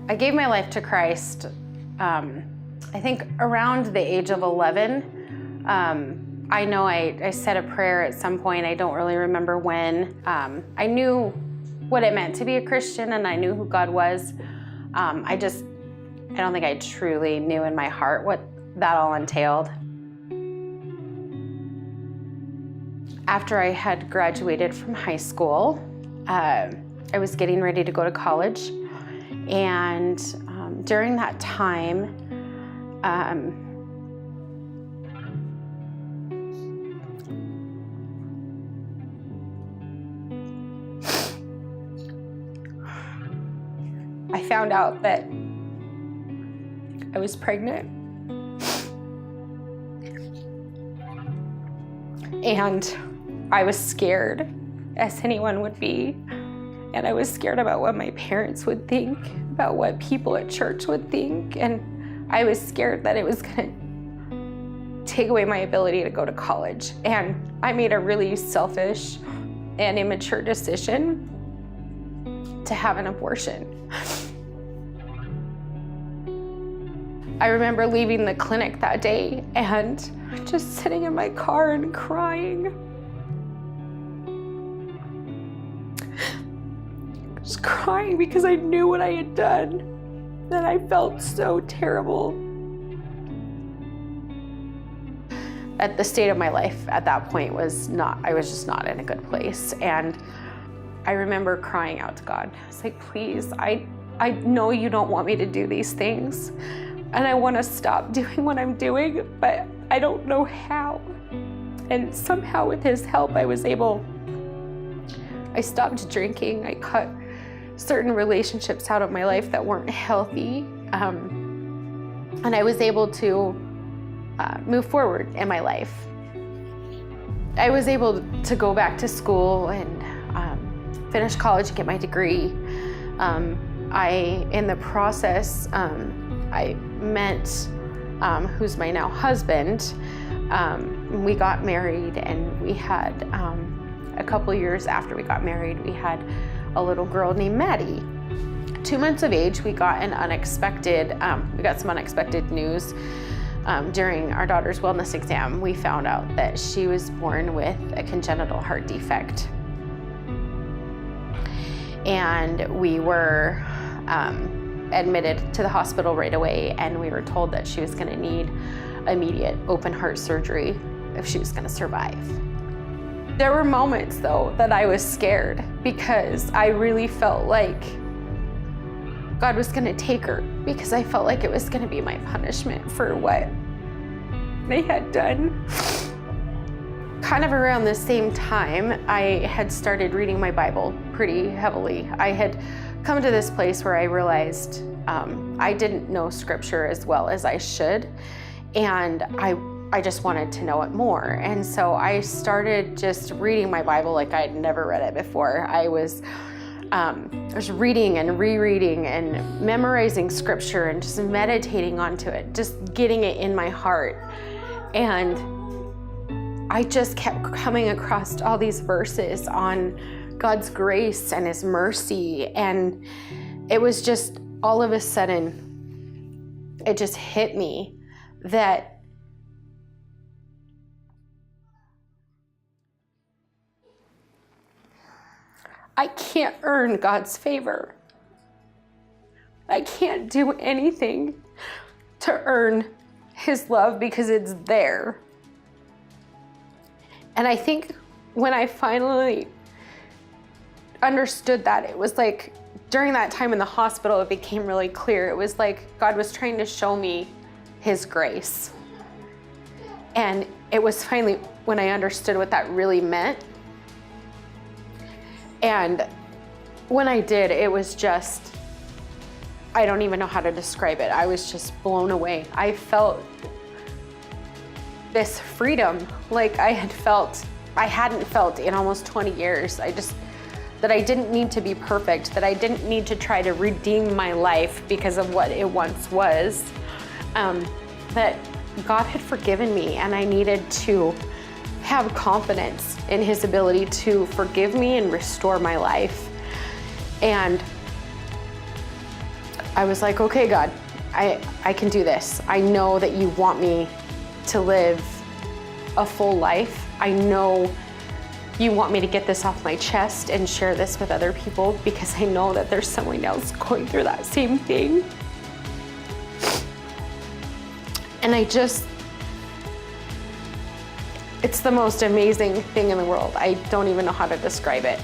I gave my life to Christ, I think around the age of 11. I know I said a prayer at some point. I don't really remember when. I knew what it meant to be a Christian, and I knew who God was. I don't think I truly knew in my heart what that all entailed. After I had graduated from high school, I was getting ready to go to college. And during that time, I found out that I was pregnant. And I was scared, as anyone would be. And I was scared about what my parents would think, about what people at church would think. And I was scared that it was gonna take away my ability to go to college. And I made a really selfish and immature decision to have an abortion. I remember leaving the clinic that day and just sitting in my car and crying. Just crying because I knew what I had done, and I felt so terrible. The state of my life at that point I was just not in a good place. And I remember crying out to God. I was like, please, I know you don't want me to do these things, and I want to stop doing what I'm doing, but I don't know how. And somehow with his help, I stopped drinking. I cut certain relationships out of my life that weren't healthy. And I was able to move forward in my life. I was able to go back to school and finish college and get my degree. In the process, I met who's my now husband. We got married, and we had, a couple years after we got married, we had a little girl named Maddie. 2 months of age, we got some unexpected news. During our daughter's wellness exam, we found out that she was born with a congenital heart defect. And we were admitted to the hospital right away, and we were told that she was gonna need immediate open heart surgery if she was gonna survive. There were moments, though, that I was scared because I really felt like God was gonna take her, because I felt like it was gonna be my punishment for what they had done. Kind of around the same time, I had started reading my Bible pretty heavily. I had come to this place where I realized I didn't know scripture as well as I should, and I just wanted to know it more. And so I started just reading my Bible like I'd never read it before. I was reading and rereading and memorizing scripture and just meditating onto it, just getting it in my heart. And I just kept coming across all these verses on God's grace and his mercy. And it was just all of a sudden, it just hit me that I can't earn God's favor. I can't do anything to earn his love because it's there. And I think when I finally understood that, it was like during that time in the hospital, it became really clear. It was like God was trying to show me his grace. And it was finally when I understood what that really meant. And when I did, it was just, I don't even know how to describe it. I was just blown away. I felt this freedom like I hadn't felt in almost 20 years. That I didn't need to be perfect, that I didn't need to try to redeem my life because of what it once was, that God had forgiven me, and I needed to have confidence in his ability to forgive me and restore my life. And I was like, okay, God, I can do this. I know that you want me to live a full life. I know you want me to get this off my chest and share this with other people, because I know that there's someone else going through that same thing. And it's the most amazing thing in the world. I don't even know how to describe it.